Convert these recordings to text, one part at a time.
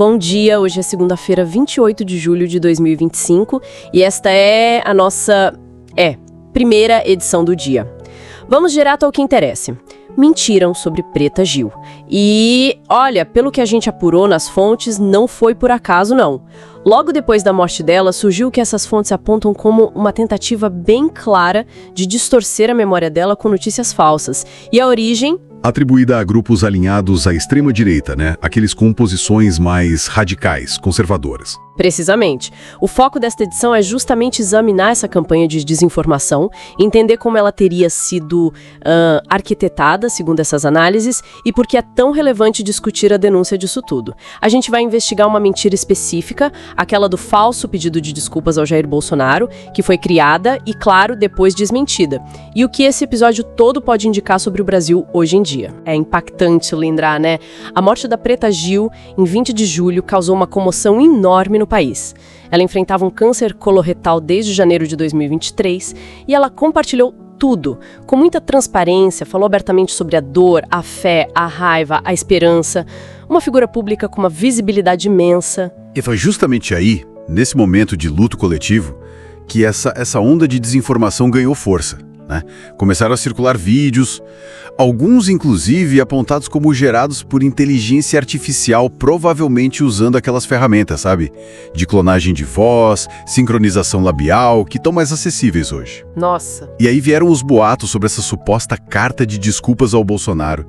bom dia. Hoje é segunda-feira, 28 de julho de 2025 e esta é a nossa primeira edição do dia. Vamos direto ao que interessa. Mentiram sobre Preta Gil. E, olha, pelo que a gente apurou nas fontes, não foi por acaso, não. Logo depois da morte dela, surgiu que essas fontes apontam como uma tentativa bem clara de distorcer a memória dela com notícias falsas. E a origem... atribuída a grupos alinhados à extrema-direita, né? Aqueles com posições mais radicais, conservadoras. Precisamente. O foco desta edição é justamente examinar essa campanha de desinformação, entender como ela teria sido arquitetada, segundo essas análises, e por que é tão relevante discutir a denúncia disso tudo. A gente vai investigar uma mentira específica, aquela do falso pedido de desculpas ao Jair Bolsonaro, que foi criada e, claro, depois desmentida. E o que esse episódio todo pode indicar sobre o Brasil hoje em dia. É impactante lembrar, né? A morte da Preta Gil, em 20 de julho, causou uma comoção enorme no país. Ela enfrentava um câncer coloretal desde janeiro de 2023 e ela compartilhou tudo, com muita transparência, falou abertamente sobre a dor, a fé, a raiva, a esperança, uma figura pública com uma visibilidade imensa. E foi justamente aí, nesse momento de luto coletivo, que essa onda de desinformação ganhou força. Começaram a circular vídeos, alguns inclusive apontados como gerados por inteligência artificial, provavelmente usando aquelas ferramentas, sabe? De clonagem de voz, sincronização labial, que estão mais acessíveis hoje. Nossa! E aí vieram os boatos sobre essa suposta carta de desculpas ao Bolsonaro.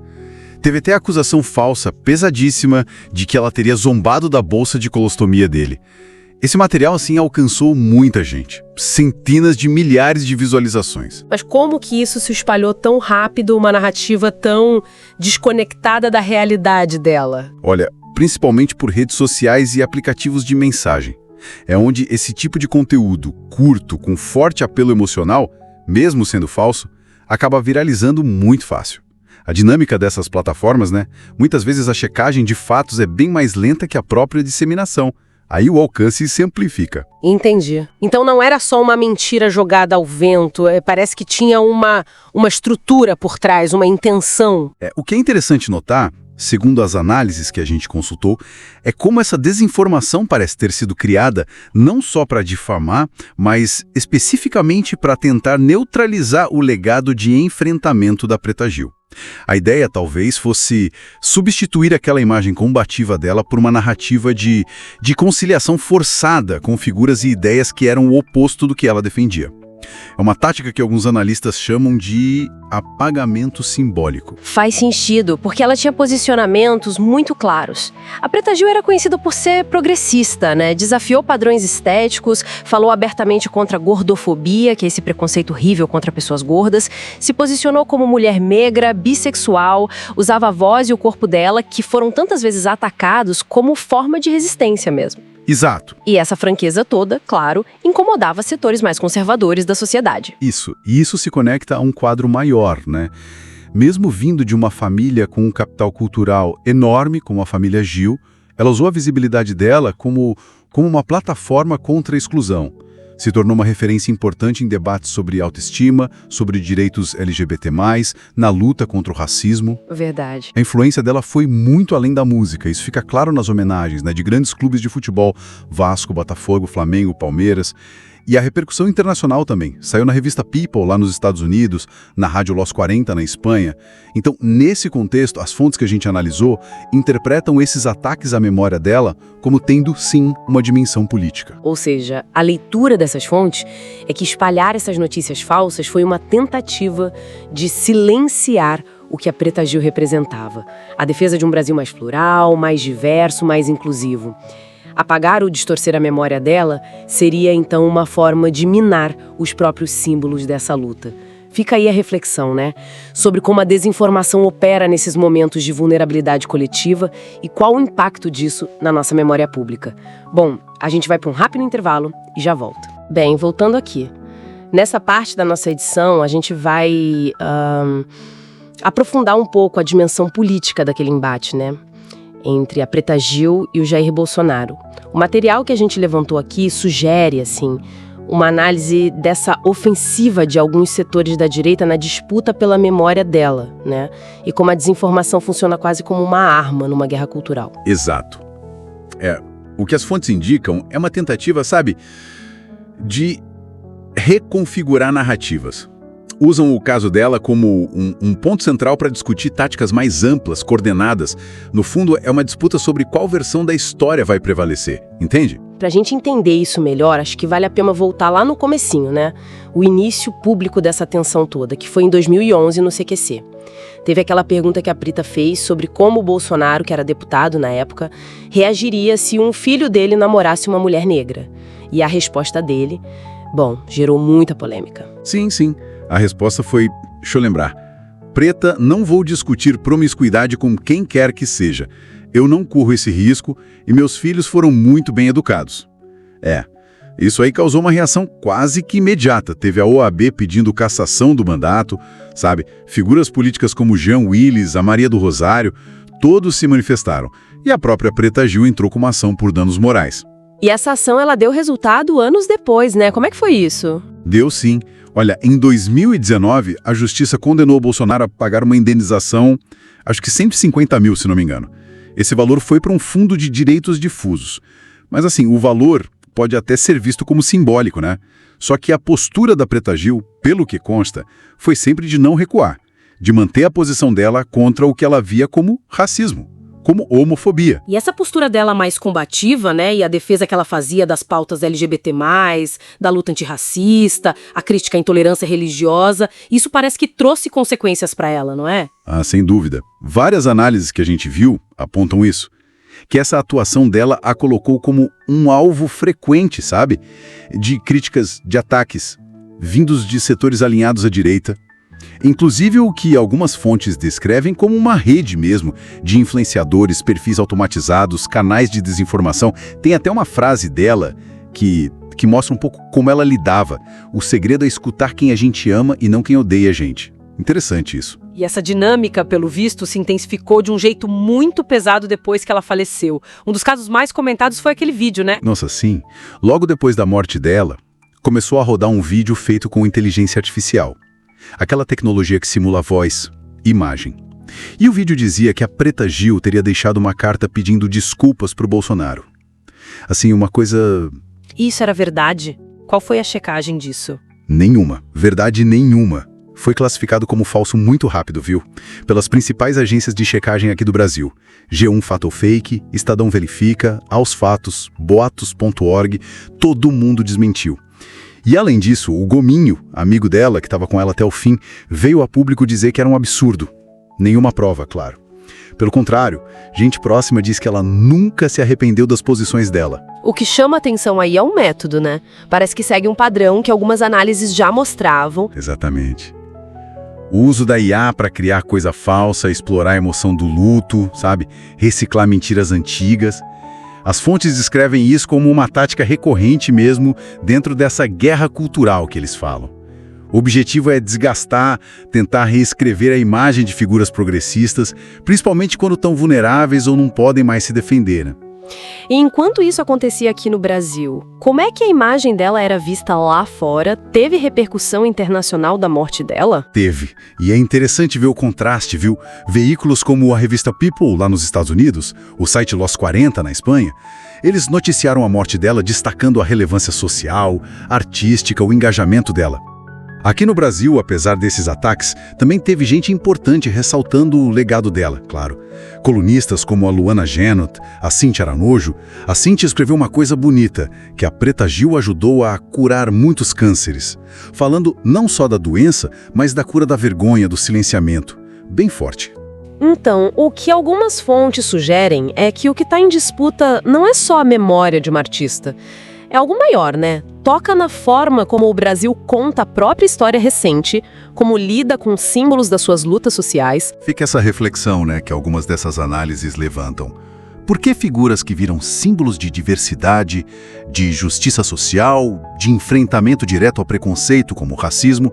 Teve até a acusação falsa, pesadíssima, de que ela teria zombado da bolsa de colostomia dele. Esse material, assim, alcançou muita gente. Centenas de milhares de visualizações. Mas como que isso se espalhou tão rápido, uma narrativa tão desconectada da realidade dela? Olha, principalmente por redes sociais e aplicativos de mensagem. É onde esse tipo de conteúdo curto, com forte apelo emocional, mesmo sendo falso, acaba viralizando muito fácil. A dinâmica dessas plataformas, né? Muitas vezes a checagem de fatos é bem mais lenta que a própria disseminação. Aí o alcance se amplifica. Entendi. Então não era só uma mentira jogada ao vento, parece que tinha uma estrutura por trás, uma intenção. O que é interessante notar, segundo as análises que a gente consultou, é como essa desinformação parece ter sido criada não só para difamar, mas especificamente para tentar neutralizar o legado de enfrentamento da Preta Gil. A ideia talvez fosse substituir aquela imagem combativa dela por uma narrativa de conciliação forçada com figuras e ideias que eram o oposto do que ela defendia. É uma tática que alguns analistas chamam de apagamento simbólico. Faz sentido, porque ela tinha posicionamentos muito claros. A Preta Gil era conhecida por ser progressista, né? Desafiou padrões estéticos, falou abertamente contra a gordofobia, que é esse preconceito horrível contra pessoas gordas, se posicionou como mulher negra, bissexual, usava a voz e o corpo dela, que foram tantas vezes atacados como forma de resistência mesmo. Exato. E essa franqueza toda, claro, incomodava setores mais conservadores da sociedade. Isso se conecta a um quadro maior, né? Mesmo vindo de uma família com um capital cultural enorme, como a família Gil, ela usou a visibilidade dela como uma plataforma contra a exclusão. Se tornou uma referência importante em debates sobre autoestima, sobre direitos LGBT+, na luta contra o racismo. Verdade. A influência dela foi muito além da música, isso fica claro nas homenagens, né, de grandes clubes de futebol, Vasco, Botafogo, Flamengo, Palmeiras. E a repercussão internacional também. Saiu na revista People, lá nos Estados Unidos, na Rádio Los 40, na Espanha. Então, nesse contexto, as fontes que a gente analisou interpretam esses ataques à memória dela como tendo, sim, uma dimensão política. Ou seja, a leitura dessas fontes é que espalhar essas notícias falsas foi uma tentativa de silenciar o que a Preta Gil representava. A defesa de um Brasil mais plural, mais diverso, mais inclusivo. Apagar ou distorcer a memória dela seria, então, uma forma de minar os próprios símbolos dessa luta. Fica aí a reflexão, né? Sobre como a desinformação opera nesses momentos de vulnerabilidade coletiva e qual o impacto disso na nossa memória pública. Bom, a gente vai para um rápido intervalo e já volta. Bem, voltando aqui. Nessa parte da nossa edição, a gente vai aprofundar um pouco a dimensão política daquele embate, né? Entre a Preta Gil e o Jair Bolsonaro. O material que a gente levantou aqui sugere, assim, uma análise dessa ofensiva de alguns setores da direita na disputa pela memória dela, né? E como a desinformação funciona quase como uma arma numa guerra cultural. Exato. O que as fontes indicam é uma tentativa, sabe, de reconfigurar narrativas. Usam o caso dela como um ponto central para discutir táticas mais amplas, coordenadas. No fundo, é uma disputa sobre qual versão da história vai prevalecer, entende? Pra gente entender isso melhor, acho que vale a pena voltar lá no comecinho, né? O início público dessa tensão toda, que foi em 2011 no CQC. Teve aquela pergunta que a Prita fez sobre como o Bolsonaro, que era deputado na época, reagiria se um filho dele namorasse uma mulher negra. E a resposta dele, bom, gerou muita polêmica. Sim, sim. A resposta foi, deixa eu lembrar, Preta, não vou discutir promiscuidade com quem quer que seja. Eu não corro esse risco e meus filhos foram muito bem educados. Isso aí causou uma reação quase que imediata. Teve a OAB pedindo cassação do mandato, sabe? Figuras políticas como Jean Willis, a Maria do Rosário, todos se manifestaram. E a própria Preta Gil entrou com uma ação por danos morais. E essa ação, ela deu resultado anos depois, né? Como é que foi isso? Deu sim. Olha, em 2019, a Justiça condenou o Bolsonaro a pagar uma indenização, acho que 150 mil, se não me engano. Esse valor foi para um fundo de direitos difusos. Mas assim, o valor pode até ser visto como simbólico, né? Só que a postura da Preta Gil, pelo que consta, foi sempre de não recuar, de manter a posição dela contra o que ela via como racismo, como homofobia. E essa postura dela mais combativa, né, e a defesa que ela fazia das pautas LGBT+, da luta antirracista, a crítica à intolerância religiosa, isso parece que trouxe consequências para ela, não é? Ah, sem dúvida. Várias análises que a gente viu apontam isso. Que essa atuação dela a colocou como um alvo frequente, sabe? De críticas, de ataques, vindos de setores alinhados à direita. Inclusive o que algumas fontes descrevem como uma rede mesmo, de influenciadores, perfis automatizados, canais de desinformação. Tem até uma frase dela que mostra um pouco como ela lidava. O segredo é escutar quem a gente ama e não quem odeia a gente. Interessante isso. E essa dinâmica, pelo visto, se intensificou de um jeito muito pesado depois que ela faleceu. Um dos casos mais comentados foi aquele vídeo, né? Nossa, sim. Logo depois da morte dela, começou a rodar um vídeo feito com inteligência artificial. Aquela tecnologia que simula voz e imagem. E o vídeo dizia que a Preta Gil teria deixado uma carta pedindo desculpas pro Bolsonaro. Assim, uma coisa... Isso era verdade? Qual foi a checagem disso? Nenhuma. Verdade nenhuma. Foi classificado como falso muito rápido, viu? Pelas principais agências de checagem aqui do Brasil. G1 Fato ou Fake, Estadão Verifica, Aos Fatos, Boatos.org, todo mundo desmentiu. E além disso, o Gominho, amigo dela, que estava com ela até o fim, veio a público dizer que era um absurdo. Nenhuma prova, claro. Pelo contrário, gente próxima diz que ela nunca se arrependeu das posições dela. O que chama atenção aí é o método, né? Parece que segue um padrão que algumas análises já mostravam. Exatamente. O uso da IA para criar coisa falsa, explorar a emoção do luto, sabe? Reciclar mentiras antigas. As fontes descrevem isso como uma tática recorrente mesmo dentro dessa guerra cultural que eles falam. O objetivo é desgastar, tentar reescrever a imagem de figuras progressistas, principalmente quando estão vulneráveis ou não podem mais se defender, né? E enquanto isso acontecia aqui no Brasil, como é que a imagem dela era vista lá fora? Teve repercussão internacional da morte dela? Teve. E é interessante ver o contraste, viu? Veículos como a revista People, lá nos Estados Unidos, o site Los 40, na Espanha, eles noticiaram a morte dela destacando a relevância social, artística, o engajamento dela. Aqui no Brasil, apesar desses ataques, também teve gente importante ressaltando o legado dela, claro. Colunistas como a Luana Genot, a Cíntia Aranojo. A Cíntia escreveu uma coisa bonita, que a Preta Gil ajudou a curar muitos cânceres. Falando não só da doença, mas da cura da vergonha, do silenciamento. Bem forte. Então, o que algumas fontes sugerem é que o que está em disputa não é só a memória de uma artista. É algo maior, né? Toca na forma como o Brasil conta a própria história recente, como lida com símbolos das suas lutas sociais. Fica essa reflexão, né, que algumas dessas análises levantam. Por que figuras que viram símbolos de diversidade, de justiça social, de enfrentamento direto ao preconceito, como o racismo,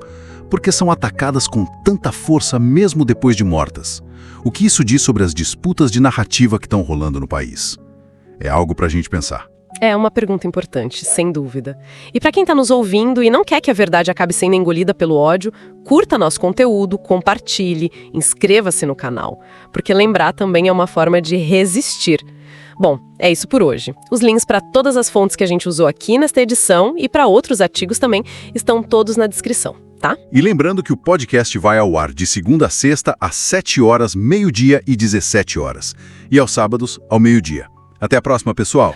por que são atacadas com tanta força mesmo depois de mortas? O que isso diz sobre as disputas de narrativa que estão rolando no país? É algo para a gente pensar. É uma pergunta importante, sem dúvida. E para quem está nos ouvindo e não quer que a verdade acabe sendo engolida pelo ódio, curta nosso conteúdo, compartilhe, inscreva-se no canal. Porque lembrar também é uma forma de resistir. Bom, é isso por hoje. Os links para todas as fontes que a gente usou aqui nesta edição e para outros artigos também estão todos na descrição, tá? E lembrando que o podcast vai ao ar de segunda a sexta, às 7 horas, meio-dia e 17 horas. E aos sábados, ao meio-dia. Até a próxima, pessoal!